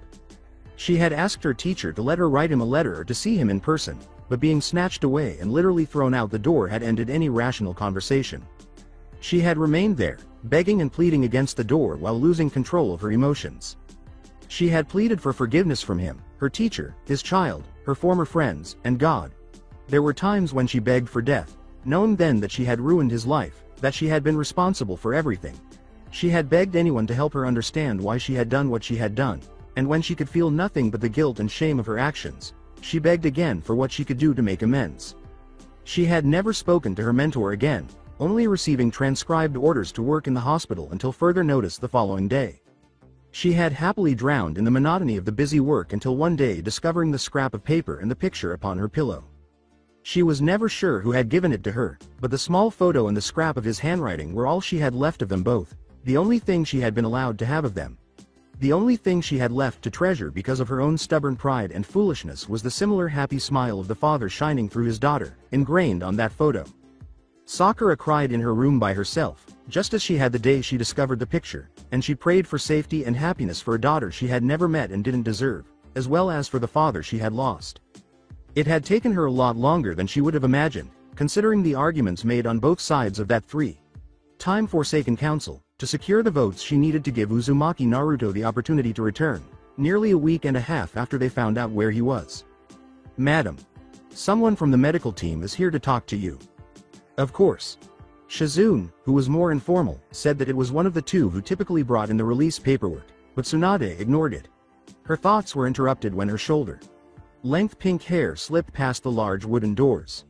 She had asked her teacher to let her write him a letter or to see him in person, but being snatched away and literally thrown out the door had ended any rational conversation. She had remained there, begging and pleading against the door while losing control of her emotions. She had pleaded for forgiveness from him, her teacher, his child, her former friends, and God. There were times when she begged for death, knowing then that she had ruined his life, that she had been responsible for everything. She had begged anyone to help her understand why she had done what she had done, and when she could feel nothing but the guilt and shame of her actions, she begged again for what she could do to make amends. She had never spoken to her mentor again, only receiving transcribed orders to work in the hospital until further notice the following day. She had happily drowned in the monotony of the busy work until one day discovering the scrap of paper and the picture upon her pillow. She was never sure who had given it to her, but the small photo and the scrap of his handwriting were all she had left of them both, the only thing she had been allowed to have of them. The only thing she had left to treasure because of her own stubborn pride and foolishness was the similar happy smile of the father shining through his daughter, ingrained on that photo. Sakura cried in her room by herself, just as she had the day she discovered the picture, and she prayed for safety and happiness for a daughter she had never met and didn't deserve, as well as for the father she had lost. It had taken her a lot longer than she would have imagined, considering the arguments made on both sides of that three-time Forsaken Council, to secure the votes she needed to give Uzumaki Naruto the opportunity to return, nearly a week and a half after they found out where he was. "Madam. Someone from the medical team is here to talk to you." Of course. Shizune, who was more informal, said that it was one of the two who typically brought in the release paperwork, but Tsunade ignored it. Her thoughts were interrupted when her shoulder-length pink hair slipped past the large wooden doors.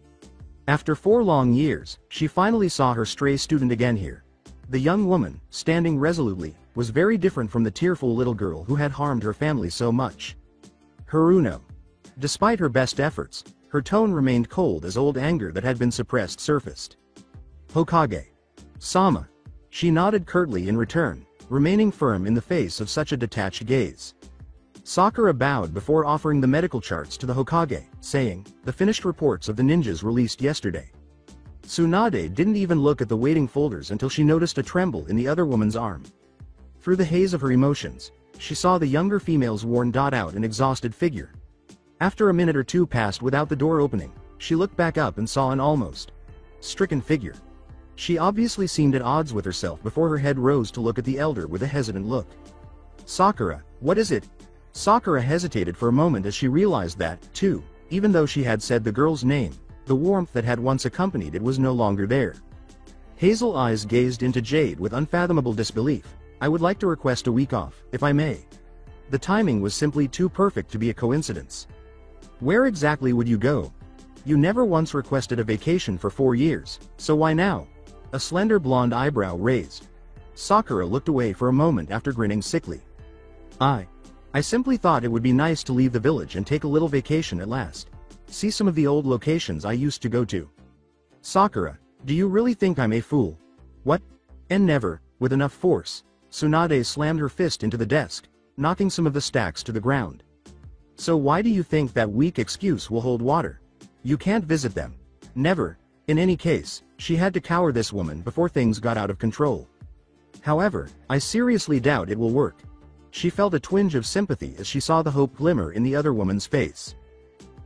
After 4 long years, she finally saw her stray student again here. The young woman, standing resolutely, was very different from the tearful little girl who had harmed her family so much. Haruno. Despite her best efforts, her tone remained cold as old anger that had been suppressed surfaced. "Hokage. Sama." She nodded curtly in return, remaining firm in the face of such a detached gaze. Sakura bowed before offering the medical charts to the Hokage, saying, "The finished reports of the ninjas released yesterday." Tsunade didn't even look at the waiting folders until she noticed a tremble in the other woman's arm. Through the haze of her emotions, she saw the younger female's worn-out and exhausted figure. After a minute or two passed without the door opening, she looked back up and saw an almost stricken figure. She obviously seemed at odds with herself before her head rose to look at the elder with a hesitant look. "Sakura, what is it?" Sakura hesitated for a moment as she realized that, too, even though she had said the girl's name, the warmth that had once accompanied it was no longer there. Hazel eyes gazed into Jade with unfathomable disbelief. "I would like to request a week off, if I may." The timing was simply too perfect to be a coincidence. "Where exactly would you go? You never once requested a vacation for 4 years, so why now?" A slender blonde eyebrow raised. Sakura looked away for a moment after grinning sickly. I simply thought it would be nice to leave the village and take a little vacation at last. See some of the old locations I used to go to." "Sakura, do you really think I'm a fool?" "What?" And never, with enough force, Tsunade slammed her fist into the desk, knocking some of the stacks to the ground. "So why do you think that weak excuse will hold water? You can't visit them. Never." In any case, she had to cower this woman before things got out of control. "However, I seriously doubt it will work." She felt a twinge of sympathy as she saw the hope glimmer in the other woman's face.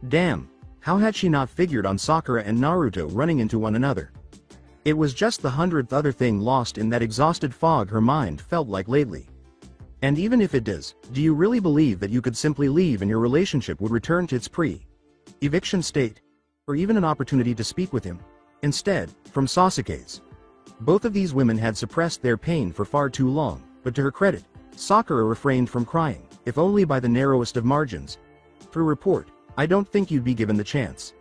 Damn, how had she not figured on Sakura and Naruto running into one another? It was just the 100th other thing lost in that exhausted fog her mind felt like lately. And even if it does, do you really believe that you could simply leave and your relationship would return to its pre-eviction state? Or even an opportunity to speak with him? Instead, from Sasuke's. Both of these women had suppressed their pain for far too long, but to her credit, Sakura refrained from crying, if only by the narrowest of margins. Through report, I don't think you'd be given the chance.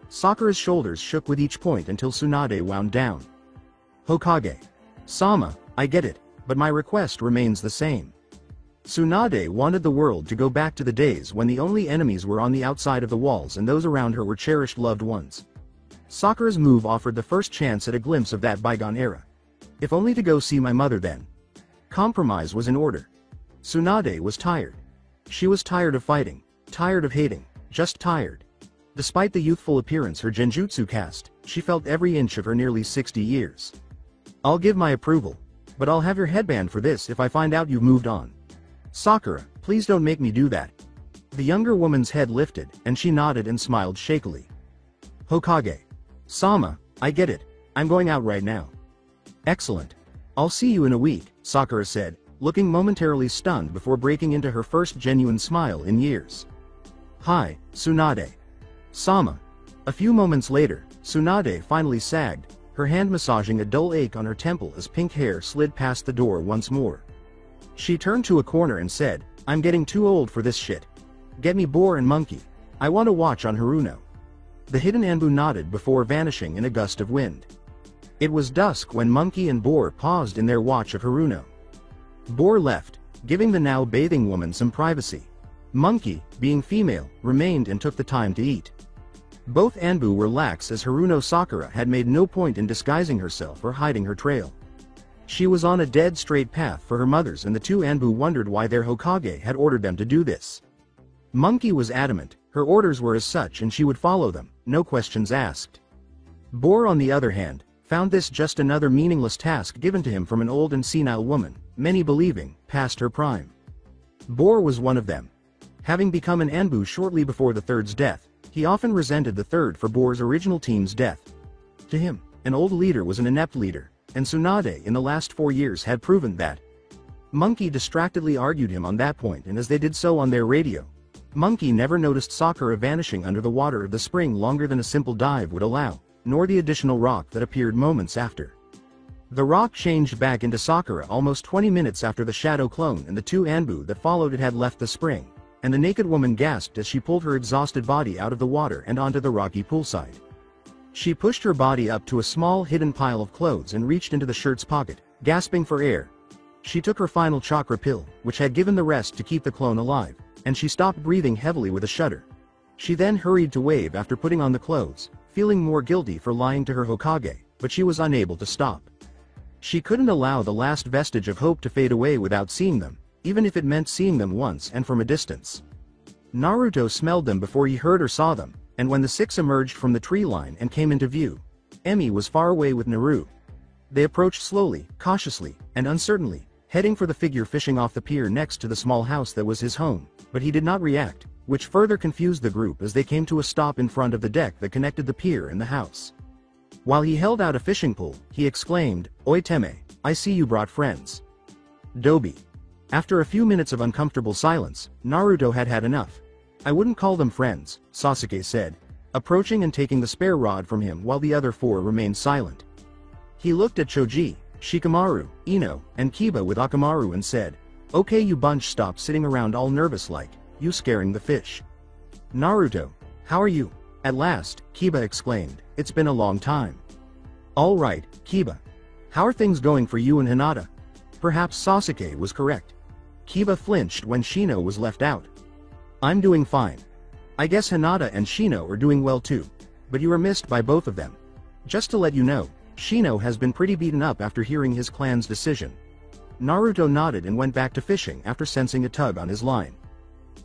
Sakura's shoulders shook with each point until Tsunade wound down. Hokage. Sama, I get it, but my request remains the same. Tsunade wanted the world to go back to the days when the only enemies were on the outside of the walls and those around her were cherished loved ones. Sakura's move offered the first chance at a glimpse of that bygone era. If only to go see my mother then. Compromise was in order. Tsunade was tired. She was tired of fighting, tired of hating, just tired. Despite the youthful appearance her genjutsu cast, she felt every inch of her nearly 60 years. I'll give my approval, but I'll have your headband for this if I find out you've moved on. Sakura, please don't make me do that. The younger woman's head lifted, and she nodded and smiled shakily. Hokage. Sama, I get it, I'm going out right now. Excellent. I'll see you in a week, Sakura said, looking momentarily stunned before breaking into her first genuine smile in years. Hi, Tsunade. Sama. A few moments later, Tsunade finally sagged, her hand massaging a dull ache on her temple as pink hair slid past the door once more. She turned to a corner and said, I'm getting too old for this shit. Get me Boar and Monkey. I want to watch on Haruno. The hidden Anbu nodded before vanishing in a gust of wind. It was dusk when Monkey and Boar paused in their watch of Haruno. Boar left, giving the now bathing woman some privacy. Monkey, being female, remained and took the time to eat. Both Anbu were lax as Haruno Sakura had made no point in disguising herself or hiding her trail. She was on a dead straight path for her mothers and the two Anbu wondered why their Hokage had ordered them to do this. Monkey was adamant, her orders were as such and she would follow them, no questions asked. Boar on the other hand, found this just another meaningless task given to him from an old and senile woman, many believing, past her prime. Boar was one of them. Having become an Anbu shortly before the third's death, he often resented the third for Boar's original team's death. To him, an old leader was an inept leader, and Tsunade in the last 4 years had proven that. Monkey distractedly argued him on that point and as they did so on their radio, Monkey never noticed Sakura vanishing under the water of the spring longer than a simple dive would allow, nor the additional rock that appeared moments after. The rock changed back into Sakura almost 20 minutes after the shadow clone and the two Anbu that followed it had left the spring, and the naked woman gasped as she pulled her exhausted body out of the water and onto the rocky poolside. She pushed her body up to a small hidden pile of clothes and reached into the shirt's pocket, gasping for air. She took her final chakra pill, which had given the rest to keep the clone alive, and she stopped breathing heavily with a shudder. She then hurried to wave after putting on the clothes, feeling more guilty for lying to her Hokage, but she was unable to stop. She couldn't allow the last vestige of hope to fade away without seeing them, even if it meant seeing them once and from a distance. Naruto smelled them before he heard or saw them, and when the six emerged from the tree line and came into view, Emi was far away with Naru. They approached slowly, cautiously, and uncertainly, heading for the figure fishing off the pier next to the small house that was his home, but he did not react, which further confused the group as they came to a stop in front of the deck that connected the pier and the house. While he held out a fishing pole, he exclaimed, "Oi Teme, I see you brought friends." Dobi. After a few minutes of uncomfortable silence, Naruto had had enough. "I wouldn't call them friends," Sasuke said, approaching and taking the spare rod from him while the other four remained silent. He looked at Choji, Shikamaru, Ino, and Kiba with Akamaru and said, "Okay, you bunch, stop sitting around all nervous like, you scaring the fish." "Naruto, how are you?" At last, Kiba exclaimed, "It's been a long time." "All right, Kiba. How are things going for you and Hinata?" Perhaps Sasuke was correct. Kiba flinched when Shino was left out. "I'm doing fine. I guess Hinata and Shino are doing well too, but you were missed by both of them. Just to let you know, Shino has been pretty beaten up after hearing his clan's decision." Naruto nodded and went back to fishing after sensing a tug on his line.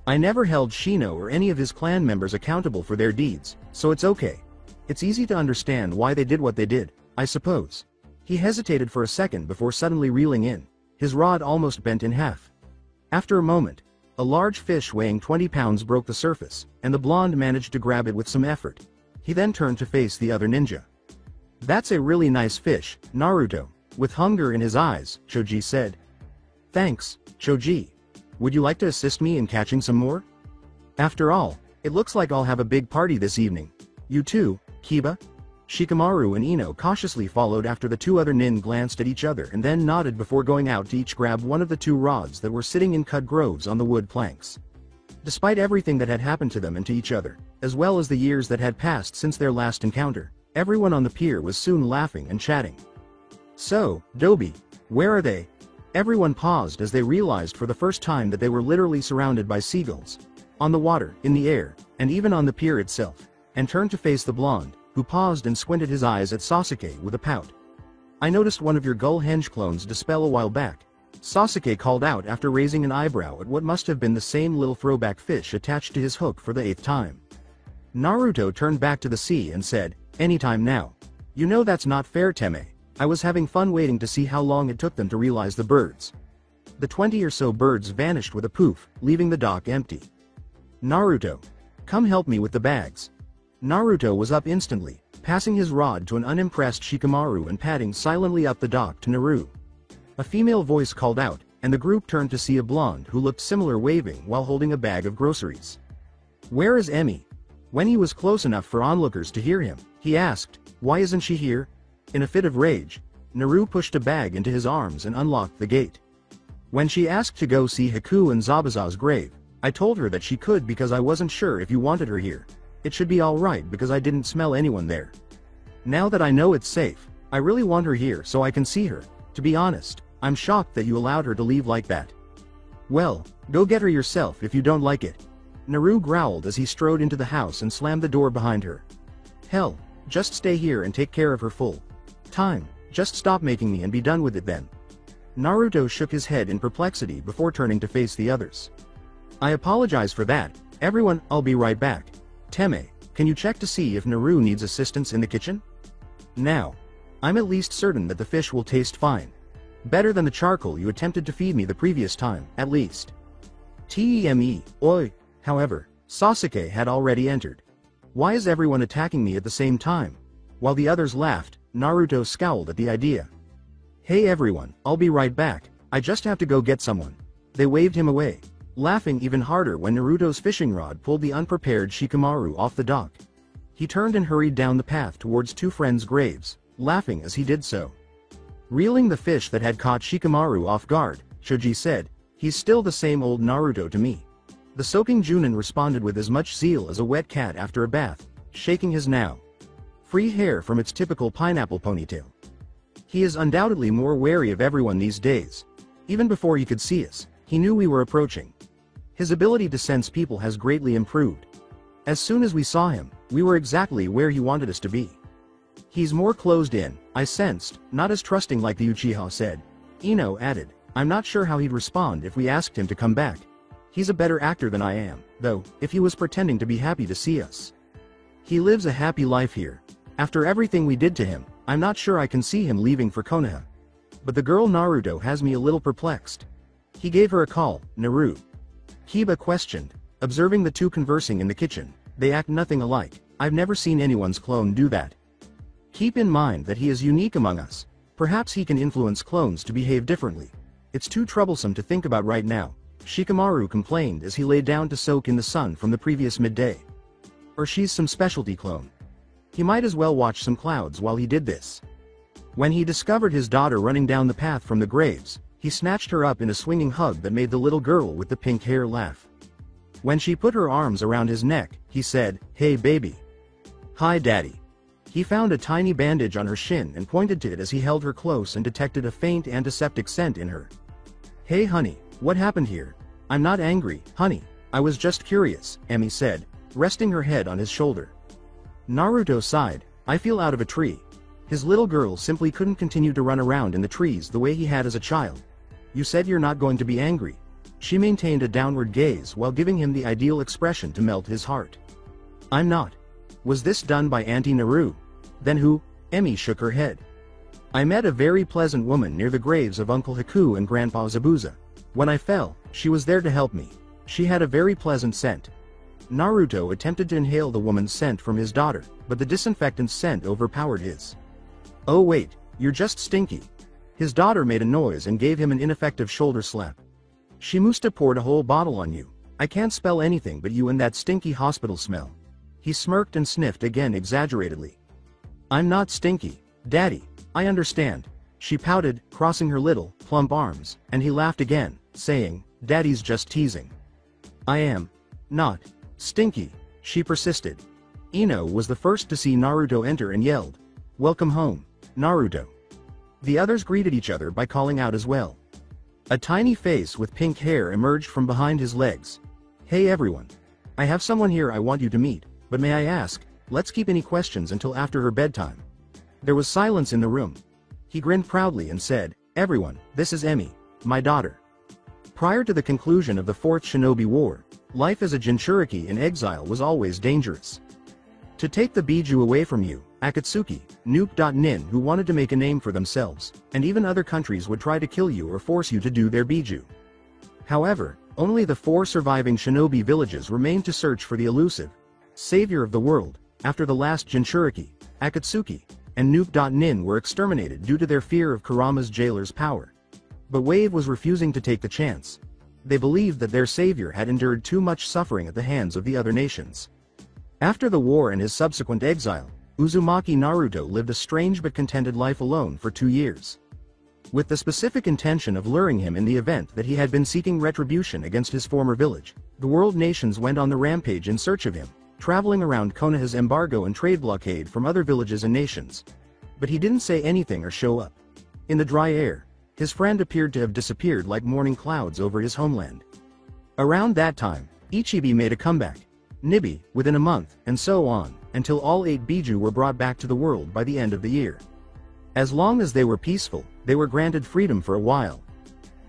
"I never held Shino or any of his clan members accountable for their deeds, so it's okay. It's easy to understand why they did what they did, I suppose." He hesitated for a second before suddenly reeling in, his rod almost bent in half. After a moment, a large fish weighing 20 pounds broke the surface, and the blonde managed to grab it with some effort. He then turned to face the other ninja. "That's a really nice fish, Naruto," with hunger in his eyes, Choji said. "Thanks, Choji. Would you like to assist me in catching some more? After all, it looks like I'll have a big party this evening. You too, Kiba?" Shikamaru and Ino cautiously followed after the two other nin glanced at each other and then nodded before going out to each grab one of the two rods that were sitting in cut groves on the wood planks. Despite everything that had happened to them and to each other, as well as the years that had passed since their last encounter, everyone on the pier was soon laughing and chatting. "So, Doby, where are they?" Everyone paused as they realized for the first time that they were literally surrounded by seagulls. On the water, in the air, and even on the pier itself, and turned to face the blonde, who paused and squinted his eyes at Sasuke with a pout. "I noticed one of your gull henge clones dispel a while back," Sasuke called out after raising an eyebrow at what must have been the same little throwback fish attached to his hook for the 8th time. Naruto turned back to the sea and said, "Anytime now. You know that's not fair, Teme. I was having fun waiting to see how long it took them to realize the birds." The 20 or so birds vanished with a poof, leaving the dock empty. "Naruto. Come help me with the bags." Naruto was up instantly, passing his rod to an unimpressed Shikamaru and padding silently up the dock to Naru. A female voice called out, and the group turned to see a blonde who looked similar waving while holding a bag of groceries. "Where is Emi?" When he was close enough for onlookers to hear him, he asked, "Why isn't she here?" In a fit of rage, Naru pushed a bag into his arms and unlocked the gate. "When she asked to go see Haku and Zabuza's grave, I told her that she could because I wasn't sure if you wanted her here. It should be alright because I didn't smell anyone there. Now that I know it's safe, I really want her here so I can see her. To be honest, I'm shocked that you allowed her to leave like that." "Well, go get her yourself if you don't like it," Naru growled as he strode into the house and slammed the door behind her. "Hell, just stay here and take care of her full time. Just stop making me and be done with it then." Naruto shook his head in perplexity before turning to face the others. "I apologize for that, everyone, I'll be right back. Teme, can you check to see if Naru needs assistance in the kitchen? Now. I'm at least certain that the fish will taste fine. Better than the charcoal you attempted to feed me the previous time, at least." Oi. However, Sasuke had already entered. "Why is everyone attacking me at the same time?" While the others laughed, Naruto scowled at the idea. "Hey everyone, I'll be right back, I just have to go get someone." They waved him away, laughing even harder when Naruto's fishing rod pulled the unprepared Shikamaru off the dock. He turned and hurried down the path towards two friends' graves, laughing as he did so. Reeling the fish that had caught Shikamaru off guard, Shoji said, "He's still the same old Naruto to me." The soaking Junin responded with as much zeal as a wet cat after a bath, shaking his now free hair from its typical pineapple ponytail. "He is undoubtedly more wary of everyone these days. Even before he could see us, he knew we were approaching. His ability to sense people has greatly improved. As soon as we saw him, we were exactly where he wanted us to be. He's more closed in, I sensed, not as trusting like the Uchiha said." Ino added, "I'm not sure how he'd respond if we asked him to come back. He's a better actor than I am, though, if he was pretending to be happy to see us. He lives a happy life here. After everything we did to him, I'm not sure I can see him leaving for Konoha. But the girl Naruto has me a little perplexed. He gave her a call, Naru?" Kiba questioned, observing the two conversing in the kitchen. "They act nothing alike. I've never seen anyone's clone do that. Keep in mind that he is unique among us. Perhaps he can influence clones to behave differently. It's too troublesome to think about right now," Shikamaru complained as he lay down to soak in the sun from the previous midday. "Or she's some specialty clone. He might as well watch some clouds while he did this." When he discovered his daughter running down the path from the graves, he snatched her up in a swinging hug that made the little girl with the pink hair laugh. When she put her arms around his neck, he said, "Hey baby." "Hi daddy." He found a tiny bandage on her shin and pointed to it as he held her close and detected a faint antiseptic scent in her. "Hey honey, what happened here?" "I'm not angry, honey. I was just curious," Emi said, resting her head on his shoulder. Naruto sighed, "I feel out of a tree." His little girl simply couldn't continue to run around in the trees the way he had as a child. "You said you're not going to be angry." She maintained a downward gaze while giving him the ideal expression to melt his heart. "I'm not." "Was this done by Auntie Naru?" "Then who?" Emi shook her head. "I met a very pleasant woman near the graves of Uncle Haku and Grandpa Zabuza. When I fell, she was there to help me. She had a very pleasant scent." Naruto attempted to inhale the woman's scent from his daughter, but the disinfectant's scent overpowered his. "Oh wait, you're just stinky." His daughter made a noise and gave him an ineffective shoulder slap. "She must have poured a whole bottle on you. I can't spell anything but you and that stinky hospital smell." He smirked and sniffed again exaggeratedly. I'm not stinky, Daddy, I understand. She pouted, crossing her little, plump arms, and he laughed again, saying, Daddy's just teasing. I am not stinky, she persisted. Ino was the first to see Naruto enter and yelled, Welcome home, Naruto. The others greeted each other by calling out as well. A tiny face with pink hair emerged from behind his legs. Hey everyone. I have someone here I want you to meet, but may I ask, let's keep any questions until after her bedtime. There was silence in the room. He grinned proudly and said, Everyone, this is Emi, my daughter. Prior to the conclusion of the Fourth Shinobi War, life as a Jinchuriki in exile was always dangerous. To take the Biju away from you, Akatsuki, Nuke.Nin who wanted to make a name for themselves, and even other countries would try to kill you or force you to do their Biju. However, only the 4 surviving shinobi villages remained to search for the elusive savior of the world. After the last Jinchuriki, Akatsuki, and Nuke.Nin were exterminated due to their fear of Kurama's jailer's power. But Wave was refusing to take the chance. They believed that their savior had endured too much suffering at the hands of the other nations. After the war and his subsequent exile, Uzumaki Naruto lived a strange but contented life alone for 2 years. With the specific intention of luring him in the event that he had been seeking retribution against his former village, the world nations went on the rampage in search of him, traveling around Konoha's embargo and trade blockade from other villages and nations. But he didn't say anything or show up. In the dry air, his friend appeared to have disappeared like morning clouds over his homeland. Around that time, Ichibi made a comeback, Nibi, within a month, and so on, until all 8 Biju were brought back to the world by the end of the year. As long as they were peaceful, they were granted freedom for a while.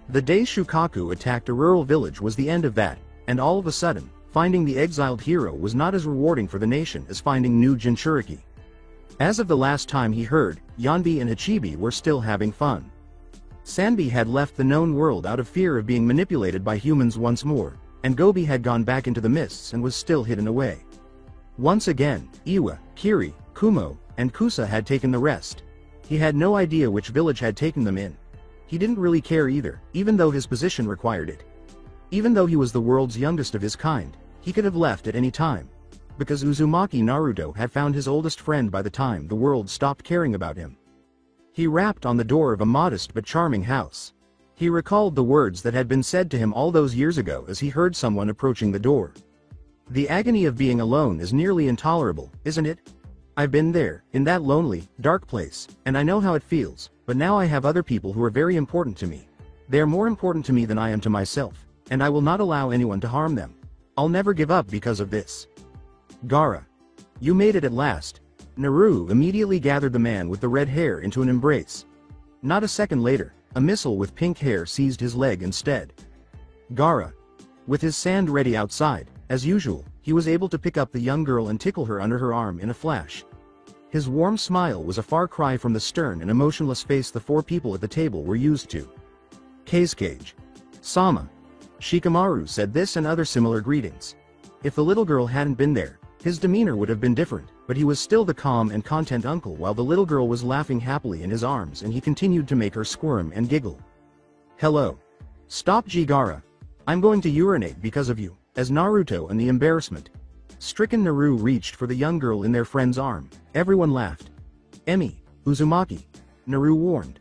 The day Shukaku attacked a rural village was the end of that, and all of a sudden, finding the exiled hero was not as rewarding for the nation as finding new Jinchuriki. As of the last time he heard, Yanbi and Hachibi were still having fun. Sanbi had left the known world out of fear of being manipulated by humans once more, and Gobi had gone back into the mists and was still hidden away. Once again, Iwa, Kiri, Kumo, and Kusa had taken the rest. He had no idea which village had taken them in. He didn't really care either, even though his position required it. Even though he was the world's youngest of his kind, he could have left at any time. Because Uzumaki Naruto had found his oldest friend by the time the world stopped caring about him. He rapped on the door of a modest but charming house. He recalled the words that had been said to him all those years ago as he heard someone approaching the door. The agony of being alone is nearly intolerable, isn't it? I've been there, in that lonely, dark place, and I know how it feels, but now I have other people who are very important to me. They are more important to me than I am to myself, and I will not allow anyone to harm them. I'll never give up because of this. Gaara. You made it at last. Naru immediately gathered the man with the red hair into an embrace. Not a second later, a missile with pink hair seized his leg instead. Gaara. With his sand ready outside, as usual, he was able to pick up the young girl and tickle her under her arm in a flash. His warm smile was a far cry from the stern and emotionless face the 4 people at the table were used to. Kazekage. Sama. Shikamaru said this and other similar greetings. If the little girl hadn't been there, his demeanor would have been different, but he was still the calm and content uncle while the little girl was laughing happily in his arms and he continued to make her squirm and giggle. Hello. Stop Gaara. I'm going to urinate because of you, as Naruto and the embarrassment. Stricken Naru reached for the young girl in their friend's arm. Everyone laughed. Emi, Uzumaki. Naru warned.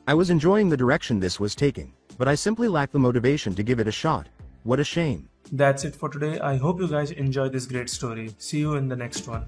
I was enjoying the direction this was taking, but I simply lacked the motivation to give it a shot. What a shame. That's it for today. I hope you guys enjoyed this great story. See you in the next one.